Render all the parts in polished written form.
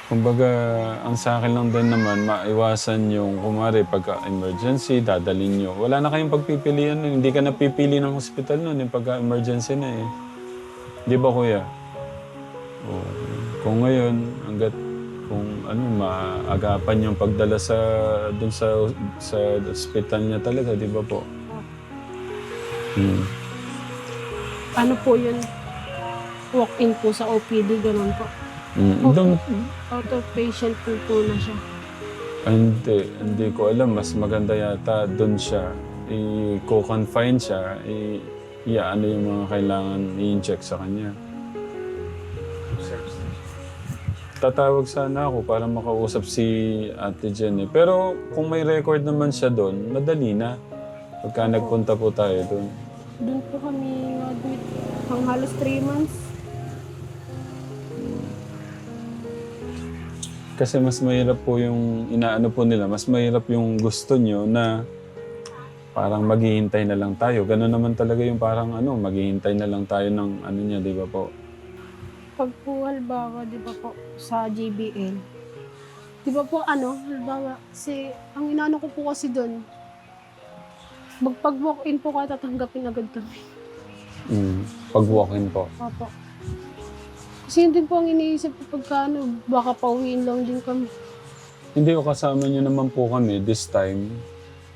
Kumbaga, ang sa akin lang din naman, maiwasan yung kumari pagka-emergency, dadalhin nyo. Wala na kayong pagpipilian nun. Hindi ka napipili ng hospital nun yung pagka-emergency na eh. Di ba kuya? Oo. Kung ngayon, hanggat kung ano, maagapan yung pagdala sa dun sa hospital niya talaga, di ba po? Hmm. Ano po yun? Walk-in po sa OPD, ganun po. Doon, Outpatient po na siya. hindi ko alam. Mas maganda yata doon siya. I-co-confine siya. Ano yung mga kailangan i-inject sa kanya. Tatawag sana ako para makausap si Ate Jen eh. Pero kung may record naman siya doon, madali na. Pagka nagpunta po tayo doon. Doon po kami admit pang halos 3 months. Kasi mas mahirap po yung inaano po nila. Mas mahirap yung gusto nyo na parang maghihintay na lang tayo. Ganun naman talaga yung parang maghihintay na lang tayo ng ano niya, di ba po? Pag po halimbawa, di ba po, sa JBL, di ba po halimbawa, ang inano ko po kasi doon, pag-walk-in po kayo, tatanggapin agad kami. Pag walk-in po. Opo. Kasi yun din po ang iniisip ko pagka baka pauwiin lang din kami. Hindi ko kasama nyo naman po kami this time.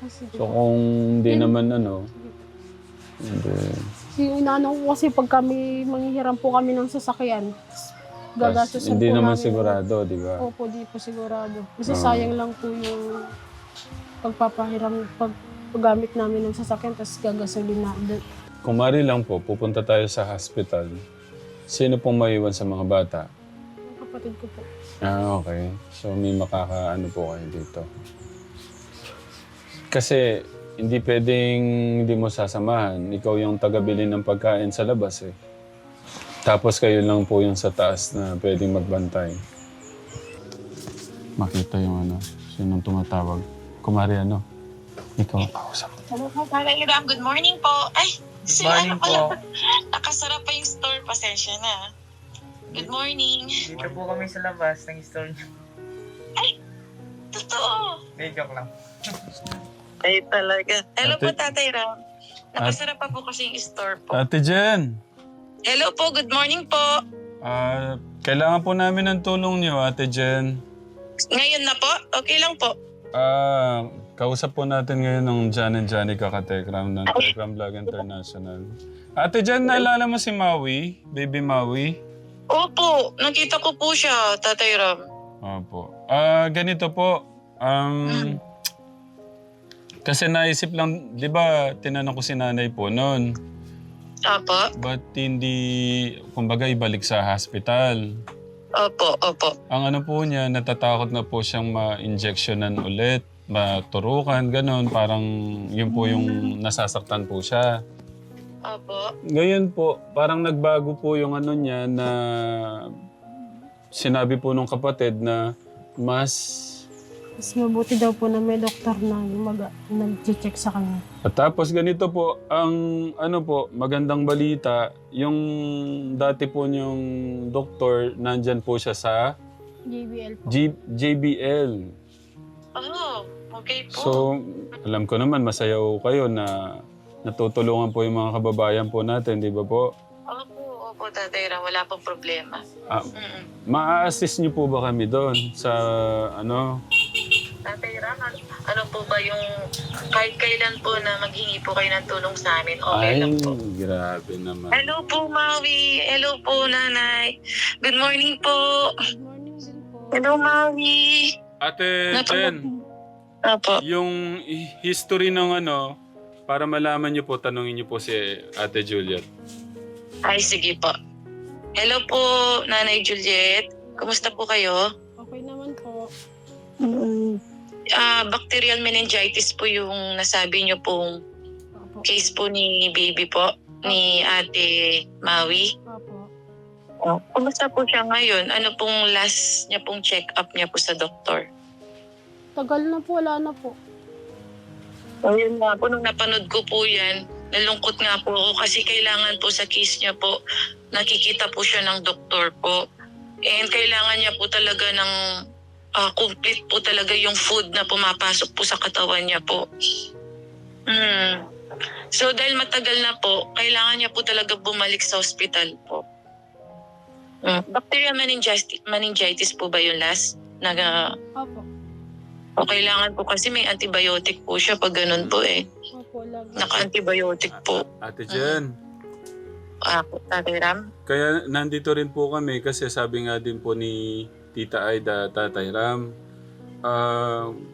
Kasi, So kung hindi naman hindi. kasi yung inano ko kasi pag kami manghihiram po kami ng sasakyan, gagastusin Hindi po naman namin. sigurado, di ba? Opo, di po sigurado. Kasi sayang lang po yung pagpapahiram, paggamit namin ng sasakyan, tapos gagasolin na. Kung mari lang po, pupunta tayo sa hospital. Sino pong maiwan sa mga bata? Ang kapatid ko po. Okay. So may makakaano po kayo dito. Kasi hindi pwedeng hindi mo sasamahan. Ikaw yung taga-bili ng pagkain sa labas eh. Tapos kayo lang po yung sa taas na pwedeng magbantay. Makita yung sinong tumatawag. Kumari ikaw kausap. Hello po, Tatay Ram. Good morning po. Ay, Good morning po. Nakasarap pa yung store. Pasensya na. Good morning. Dito po kami sa labas ng store niyo. Totoo. Hey, joke lang. Ay, talaga. Hello po, Ate- Tatay Ram. Nakasarap pa po kasi yung store po. Ate Jen! Hello po, good morning po. Kailangan po namin ng tulong niyo, Ate Jen. Ngayon na po? Okay lang po. Kausap po natin ngayon ng Jan and Janica Katekram ng Tekram Vlog International. Ate Jen, naalala mo si Maui? Baby Maui? Opo, nakita ko po siya, Tatay Ram. Opo. Ganito po. Kasi naisip lang, di ba, tinanong ko si nanay po noon, Opo, ba't hindi, kumbaga, ibalik sa hospital? opo. Ang po niya, natatakot na po siyang ma-injectionan ulit, maturukan, ganon. Parang yun po yung nasasaktan po siya. Opo. Ngayon po, parang nagbago po yung niya na sinabi po nung kapatid na mas... Mas mabuti daw po na may doktor na nag-check sa kanya. At tapos ganito po, ang magandang balita, yung dati po niyong doktor, nandyan po siya sa JBL po. JBL. Oh, okay po. So, alam ko naman, masaya kayo na natutulungan po yung mga kababayan po natin, di ba po? Opo, Tatay Ram. Wala pong problema. Ma-assist niyo po ba kami doon sa Tatay Ram, ano po ba yung kahit kailan po na maghingi po kayo ng tulong sa amin, okay lang po. Grabe naman. Hello po, Maui. Hello po, Nanay. Good morning po. Good morning din po. Hello, Maui. Ate Jen, Opo. yung history ng para malaman niyo po, tanungin niyo po si Ate Juliet. Ay, sige po. Hello po, Nanay Juliet. Kumusta po kayo? Okay naman po. Bacterial meningitis po yung nasabi niyo pong Opo. case po ni baby po, ni Ate Maui. Opo. Kumusta po siya ngayon? Ano pong last niya pong check-up niya po sa doktor? Tagal na po, wala na po. Ayun nga po, nung napanood ko po yan, nalungkot nga po ako kasi kailangan po sa case niya po, nakikita po siya ng doktor po. And kailangan niya po talaga ng complete po talaga yung food na pumapasok po sa katawan niya po. So dahil matagal na po, kailangan niya po talaga bumalik sa hospital po. Bacterial meningitis po ba yung last? Opo. O kailangan po kasi may antibiotic po siya pag ganun po eh. Opo, lagi. Naka-antibiotic po. Ate Jen, Tatay Ram? kaya nandito rin po kami kasi sabi nga din po ni Tita Aida, Tatay Ram,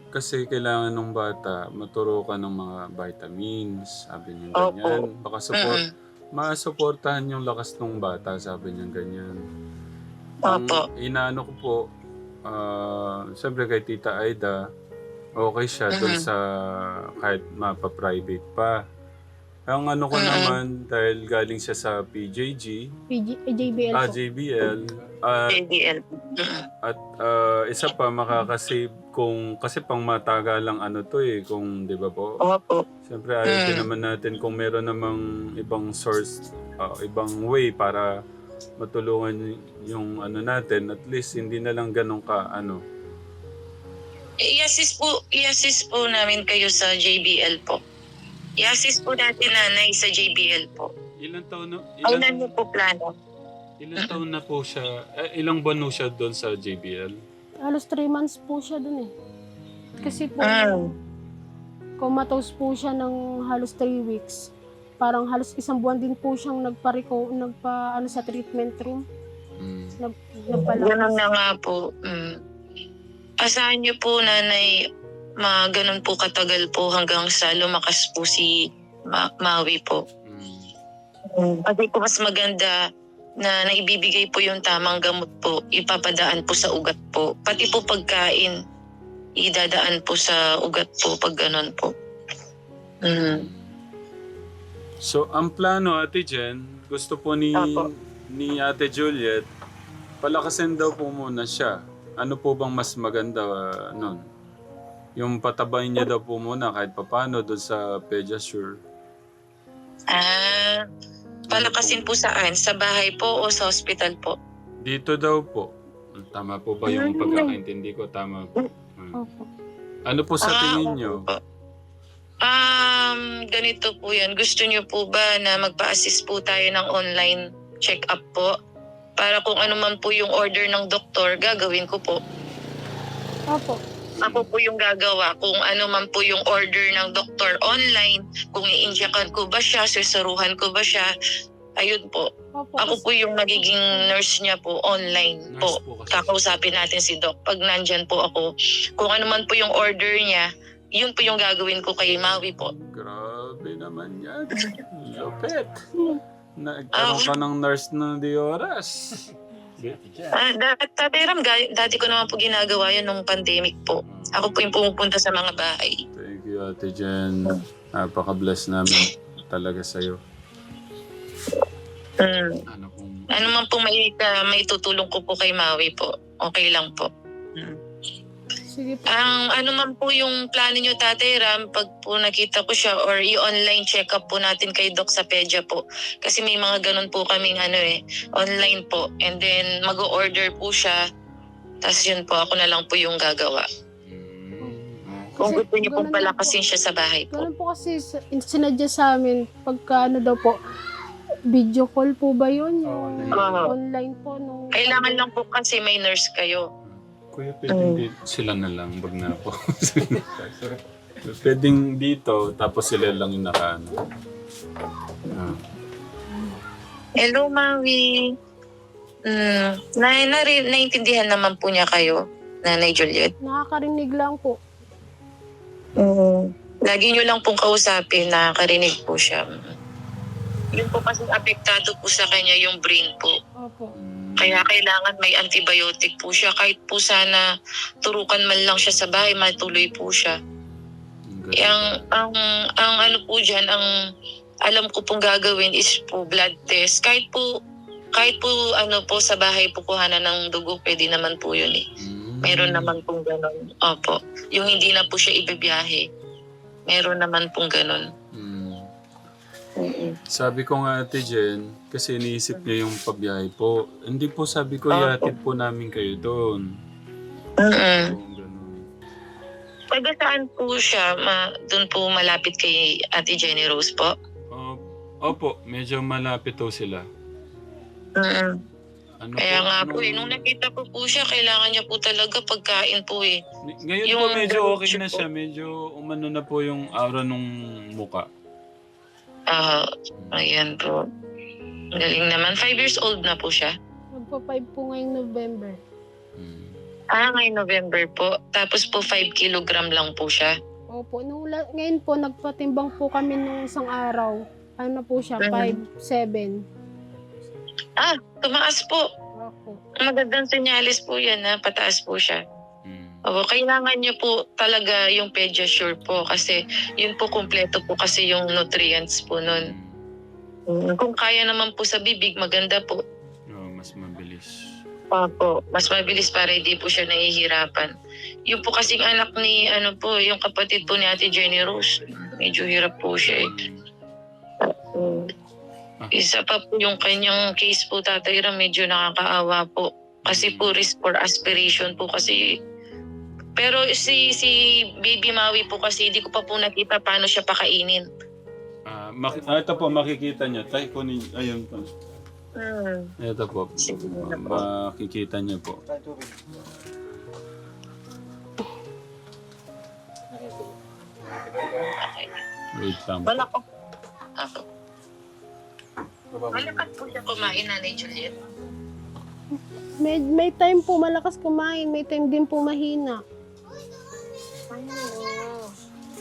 kasi kailangan ng bata maturukan ng mga vitamins, sabi niya ganyan. Baka masuportahan yung lakas ng bata, sabi niya ganyan. Opo. Ang inaano ko po, siyempre kay Tita Aida, okay siya doon sa kahit mapa-private pa. Ang ano ko naman, dahil galing siya sa PJG, JBL po. JBL, ADL. at isa pa makakasave kung, kasi pang matagalang ano to eh, kung di ba po? Opo. Siyempre ayaw din naman natin kung meron namang ibang source, ibang way para matulungan yung ano natin, at least hindi na lang ganun ka ano. I-assist po namin kayo sa JBL po. I-assist po natin nanay sa JBL po. Ilang taon na? Kailan niyo po plano? Ilang taon na po siya? ilang buwan po siya doon sa JBL? Halos 3 months po siya dun eh. Kasi po, comatose po siya ng halos 3 weeks. Parang halos 1 buwan din po siyang sa treatment room. Ganun na nga po. Asahan niyo po nanay, ganun po katagal po hanggang sa lumakas po si Maui po. Kasi po mas maganda na naibibigay po yung tamang gamot po, ipapadaan po sa ugat po. Pati po pagkain, idadaan po sa ugat po pag ganun po. So, ang plano, Ate Jen, gusto po ni Ate Juliet, palakasin daw po muna siya. Ano po bang mas maganda nun? Yung patabayin niya daw po muna kahit papano doon sa Pediasure. Palakasin po saan? Sa bahay po o sa hospital po? Dito daw po. Tama po ba yung pagkakaintindi ko? Tama po. Opo. Ano po sa tingin niyo? Ganito po yan. Gusto niyo po ba na magpa-assist po tayo ng online check-up po? Para kung ano man po yung order ng doktor, gagawin ko po. Opo. Ako po yung gagawa. Kung ano man po yung order ng doktor online, kung i-injectan ko ba siya, susuruhan ko ba siya, ayun po. Opo. Ako po yung magiging nurse niya po online po. Kakausapin natin si Doc. Pag nandyan po ako, kung ano man po yung order niya, yun po yung gagawin ko kay Maui po. Grabe naman yan. Lupit. Nagkaroon ka ng nurse na di oras. Tatay Ram, dati ko naman po ginagawa yun nung pandemic po. Ako po yung pumupunta sa mga bahay. Thank you, Ate Jen. Napaka-bless namin talaga sa'yo. Ano man po may tutulong ko po kay Maui po. Okay lang po. Sige po. Ang ano man po yung plano nyo, Tatay Ram, pag po nakita ko siya or i-online check-up po natin kay Doc sa Pedia po. Kasi may mga ganun po kaming online po. And then mag-order po siya. Tapos yun po, ako na lang po yung gagawa. Kung gusto niyo pong palakasin siya sa bahay po. Ganun po kasi sinadya sa amin, pagka daw po, video call po ba yun? Yung online po. Kailangan lang po kasi may nurse kayo. Kuya, pwedeng dito. Sila na lang. Wag na ako. Pwedeng dito, tapos sila lang yung nakaano. Hello, Maui. Naiintindihan naman po niya kayo, Nanay Juliet. Nakakarinig lang po. Lagi niyo lang pong kausapin, nakakarinig po siya. Yun po kasi apektado po sa kanya yung brain po. Opo. Kaya kailangan may antibiotic po siya. Kahit po sana turukan man lang siya sa bahay, matuloy po siya. Ang ano po dyan, ang alam ko pong gagawin is po blood test. Kahit po ano po sa bahay po kuhanan ng dugo, pwede naman po yun eh. Meron naman pong gano'n. Opo. Yung hindi na po siya ibibiyahe. Meron naman pong gano'n. Sabi ko nga Ate Jen, kasi iniisip niya yung pabiyahe po. Hindi po sabi ko, ihatid po namin kayo doon. Mm. Oo, ganun. Taga saan po siya? Doon po malapit kay Ate Jenny Rose po? Opo, medyo malapit po sila. Mm. Ano Kaya nga po anong- nung nakita ko po siya, kailangan niya po talaga pagkain po eh. Ngayon Yung po medyo ganun okay na po. siya. Medyo umano na po yung aura nung muka. Ayan po. Galing naman. 5 years old na po siya. Magpa-5 po ngayong November. Hmm. Ngayong November po. Tapos po 5 kilogram lang po siya. Opo, ngayon po, nagpatimbang po kami nung isang araw. Ano po siya, 5'7". Tumaas po. Opo. Magandang senyalis po yan na pataas po siya. Opo, kailangan niyo po talaga yung Pediasure po kasi yun po kumpleto po kasi yung nutrients po nun. Kung kaya naman po sa bibig, maganda po. Mas mabilis. Opo, mas mabilis para hindi po siya nahihirapan. Yung po kasing anak ni, yung kapatid po ni Ate Jenny Rose, medyo hirap po siya eh. Isa pa po yung kanyang case po, Tatay Ram, medyo nakakaawa po. Kasi po risk for aspiration po kasi. Pero si Baby Maui po kasi hindi ko pa po nakita paano siya pakainin. Ito po, makikita niyo. Tay, kunin. Ayun po. Ito po. Sige na po. Makikita niyo po. Wait lang. Malakas. Malakas po siya kumain, Nanay Juliet. May time po malakas kumain, may time din po mahina.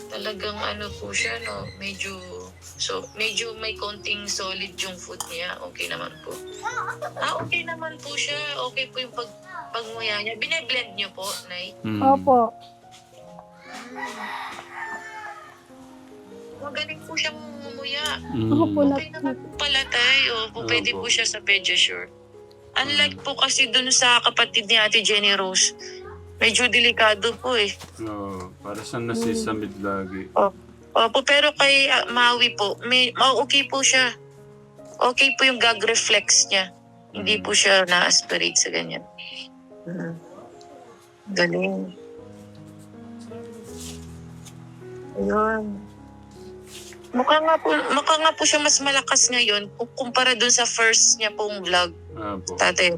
Talagang po siya, no? Medyo may konting solid yung food niya. Okay naman po. Okay naman po siya. Okay po yung pagmuya niya. Bine-blend niyo po, Nay? Opo. Magaling po siya mumuya. Opo, Okay naman po pala tayo. Pwede po siya sa Pediasure. Unlike po kasi dun sa kapatid ni Ate Jenny Rose, medyo delikado po eh. Para sa nasisamid lagi. Opo, pero kay Maui po, okay po siya. Okay po yung gag reflex niya. Hindi po siya na-aspirate sa ganyan. Galing. Ayun. Mukha nga po siya mas malakas ngayon kumpara dun sa first niya pong vlog. Po. Tatay.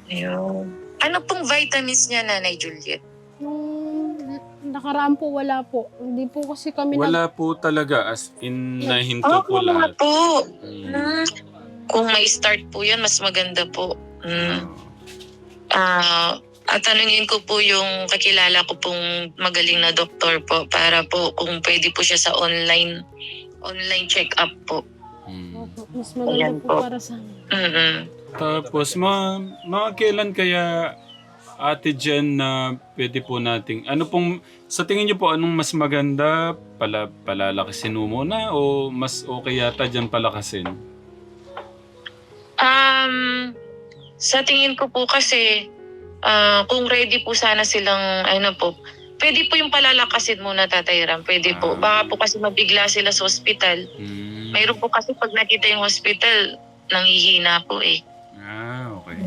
Ayun. Ano pong vitamins niya, Nanay Juliet? Nung nakaraan po, wala po. Hindi po kasi kami Wala po talaga. As in, nahinto po nga lahat. po. Kung may start po yan, mas maganda po. At tanungin ko po yung kakilala ko pong magaling na doktor po para po kung pwede po siya sa online check-up po. Opo, mas maganda Ayan po po. para sa amin. Tapos, mga kailan kaya Ate Jen na pwede po nating, sa tingin niyo po, anong mas maganda? Palalakasin mo muna o mas okay yata dyan palakasin? Sa tingin ko po kasi, kung ready po sana silang, pwede po yung palalakasin muna, Tatay Ram. Pwede po. Baka po kasi mabigla sila sa ospital. Mayroon po kasi pag nakita yung hospital, nanghihina po eh. Okay.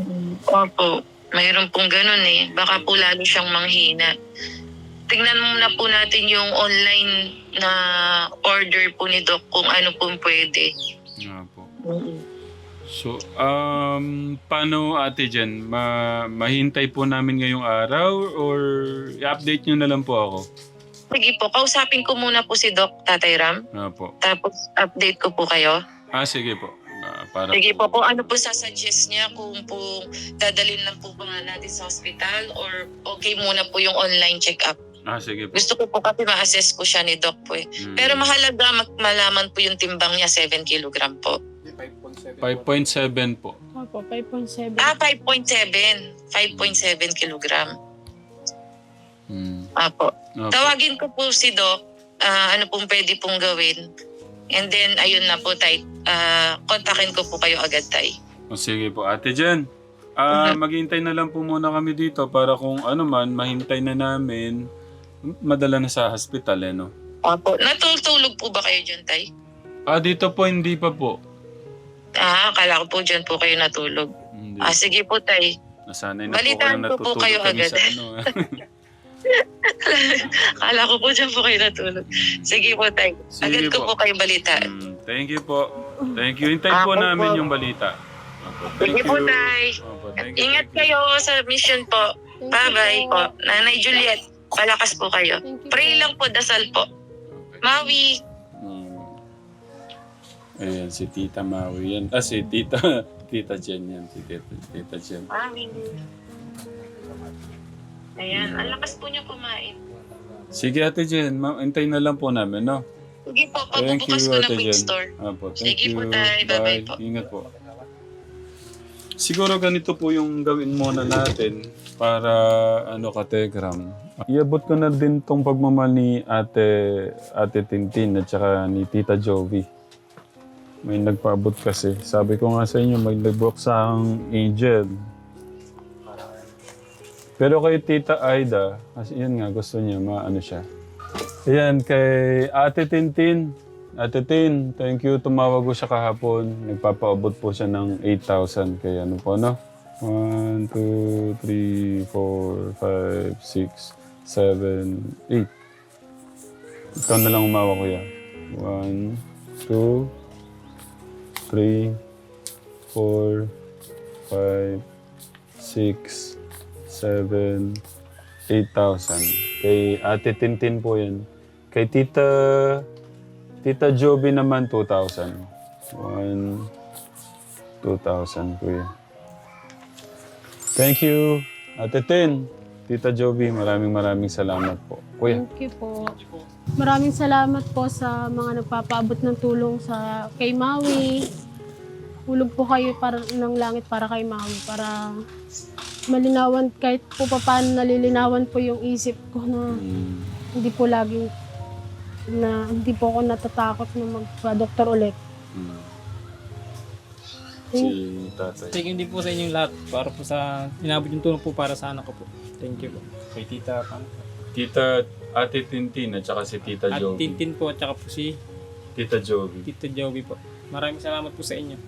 Opo. Mayroon pong ganun eh. Baka po lalo siyang manghina. Tingnan muna po natin yung online na order po ni Doc kung ano po pwede. Nga po. So, paano Ate Jen? Mahintay po namin ngayong araw or i-update nyo na lang po ako? Sige po, kausapin ko muna po si Doc, Tatay Ram. Po. Tapos update ko po kayo. Sige po. Para Sige po, kung ano po sasuggest niya, kung po dadalhin lang po ba natin sa hospital or okay muna po yung online check-up. Sige po. Gusto ko po kasi ma-assess ko siya ni Doc po eh. Pero mahalaga malaman po yung timbang niya, 7 kilogram po. 5.7 po. Opo, 5.7. 5.7. 5.7 kilogram. Apo. Okay. Tawagin ko po si Doc, ano pong pwede pong gawin. And then, ayun na po, tay. Kontakin ko po kayo agad, tay. Sige po, Ate Jen. Maghintay na lang po muna kami dito para kung ano man, mahintay na namin, madala na sa hospital, no? Opo. Natutulog po ba kayo dyan, Tay? Dito po hindi pa po. Akala ko po dyan po kayo natulog. Hindi. Sige po, Tay. Nasanay na Balitaan po ko po natutulog kayo kami agad. sa ano. Akala ko po dyan po kayo natulog. Sige po, Tay. Sige Agad ko po kayo balitaan. Thank you po. Thank you. Hintayin po Ako namin po. yung balita. Opo, Sige po, Tay. Opo, thank you, Ingat thank you. kayo sa mission po. Thank you Bye-bye po. po. Nanay Juliet, palakas po kayo. Thank you Pray po. lang po, dasal po. Okay. Maui. Ayan, si Tita Maui yan. Si Tita Jen yan. Si Tita Jen. Maui. Ayan, ang lakas po niyo kumain. Sige, Ate Jen. Hintay na lang po namin, no? Sige po, Thank pabubukas you, ko na Ate po yung Jen. store. Apo, thank Sige you. po, Tay. Bye-bye po. Ingat po. Siguro ganito po yung gawin muna natin para kategram. Iabot ko na din tong pagmamahal ni Ate Tintin at saka ni Tita Jovi. May nagpaabot kasi. Sabi ko nga sa inyo, may nag-book sa Angel. Pero kay Tita Aida, kasi yan nga, gusto niya, maano siya. Ayan, kay Ate Tintin. Ate Tin, thank you. Tumawag ko siya kahapon. Nagpapaabot po siya ng 8,000. Kaya ano po, no? 1, 2, 3, 4, 5, 6, 7, 8. Ikaw na lang umawa, kuya. 1, 2, 3, 4, 5, 6, 7, 8,000. Kay Ate Tintin po yan. Kay Tita Joby naman 2,000. 1, 2,000 kuya. Thank you, Ate Tin. Tita Joby, maraming salamat po. Kuya. Thank you po. Maraming salamat po sa mga nagpapaabot ng tulong kay Maui. Hulog po kayo ng langit para kay Maui. Para malinawan, kahit po paano nalilinawan po yung isip ko na hindi po laging hindi po ako natatakot na magpa-doktor ulit. Si tatay. Thank you din po sa inyong lahat para po sa inabot yung tulong po para sa anak ko po. Thank you po. Kay Tita Pam. Tita Ate Tintin at saka si Tita At Joby. Tintin po at saka po si Tita Joby. Tita Joey po. Maraming salamat po sa inyo.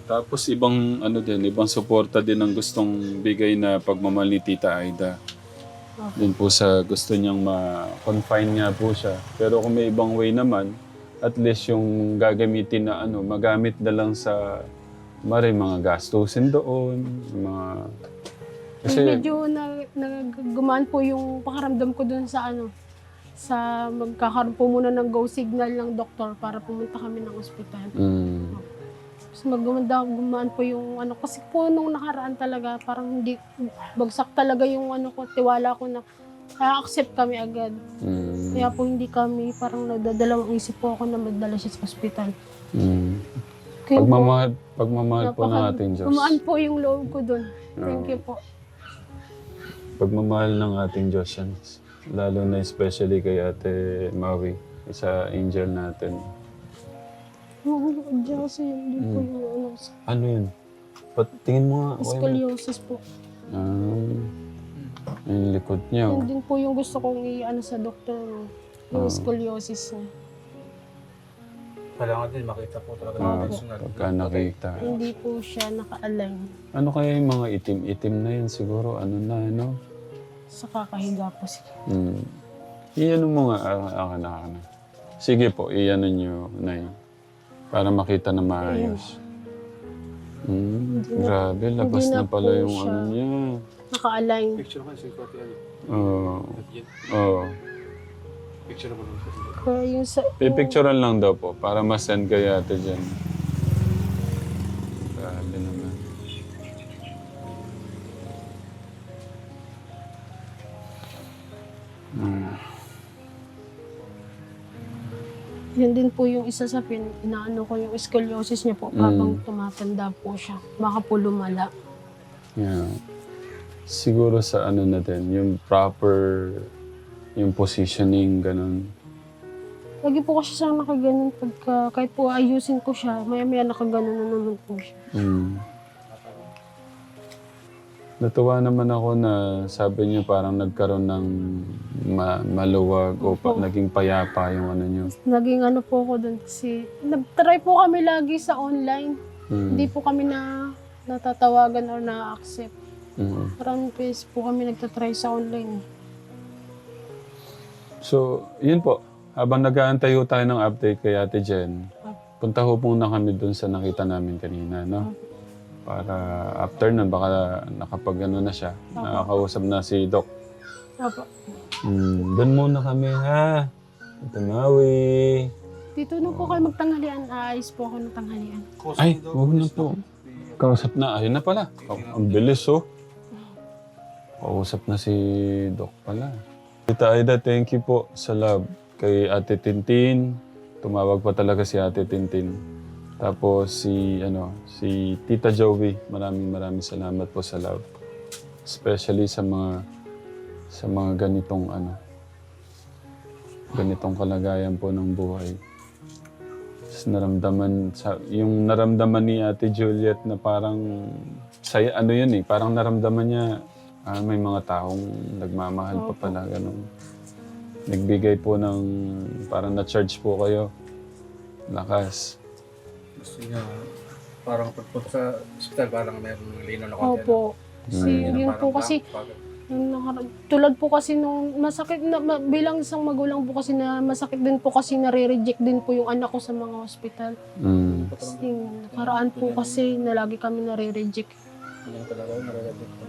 Tapos ibang ibang suporta din ang gustong bigay na pagmamahal ni Tita Aida. Din po sa gusto niyang ma-confine nga po siya. Pero kung may ibang way naman, at least yung gagamitin na magamit na lang sa mga gastusin doon, kasi Medyo gumaan po yung pakaramdam ko dun sa magkakaroon po muna ng go signal ng doktor para pumunta kami ng ospital. Tapos gumaan po yung kasi po nung nakaraan talaga, parang hindi, bagsak talaga yung tiwala ko na accept kami agad. Kaya po hindi kami, parang nagdadalawang isip po ako na magdala siya sa ospital. Kaya Pagmamahal po ng ating Diyos. gumaan po yung loob ko dun. Thank you po. Pagmamahal ng ating Diyos yan. Lalo na especially kay Ate Maui, isa angel natin. Diyan kasi yun po yung Ano yun? Tingin mo nga. scoliosis po. Yung likod niya. Yun din po yung gusto kong sa doktor, yung scoliosis niya. Kailangan din makita po talaga Pagka nakita. Hindi po siya naka-align Ano kaya yung mga itim-itim na yun siguro? sa kakahiga po siya. Iyan mo nga. Akin. Sige po, iyan nyo, Nay. Para makita na maayos. Grabe, labas hindi na na pala po yung siya. niya. Naka-align. Oo. Kaya yung Pipicturean lang daw po para ma-send kay ate dyan. Grabe naman. Yun din po yung isa sa inaano ko yung scoliosis niya po habang tumatanda po siya. Baka po lumala. Yeah. Siguro sa na din, yung proper, yung positioning, ganun. Lagi po kasi siya nakaganon pagka, kahit po ayusin ko siya, maya-maya nakaganon na naman po siya. Natuwa naman ako na sabi niyo parang nagkaroon ng maluwag o naging payapa yung ano niyo. Naging ano po ako doon kasi nag-try po kami lagi sa online. Hindi po kami natatawagan or na-accept. Maraming beses po kami nagtatry sa online. So, yun po. Habang nag-aantay ho tayo ng update kay Ate Jen, punta ho muna kami dun sa nakita namin kanina, no? Para after nun, baka nakapag-ano na siya. Nakakausap na si Doc. Opo. Doon muna kami, ha? Ate Maui. Dito na po kayo magtanghalian. Aayos po ako ng tanghalian. Ay, huwag na po. Kausap na. Ayun na pala. Ang bilis, oh. Kausap na si Doc pala. Tita Aida, thank you po sa love. Kay Ate Tintin. Tumawag pa talaga si Ate Tintin. Tapos si Tita Joey. Maraming salamat po sa love. Especially sa mga ganitong kalagayan po ng buhay. Yung naramdaman ni Ate Juliet na parang saya, parang naramdaman niya may mga taong nagmamahal pa pala, ganun. Nagbigay po ng, parang na-charge po kayo. Lakas. Gusto niya, parang pagpunta sa ospital, parang mayroong lino na konti. Opo. Kasi yun po kasi, tulad po kasi nung masakit na, bilang isang magulang po kasi na masakit din po kasi nare-reject din po yung anak ko sa mga ospital. Kasi nakaraan po kasi na lagi kami nare-reject. Yan talaga, nare-reject.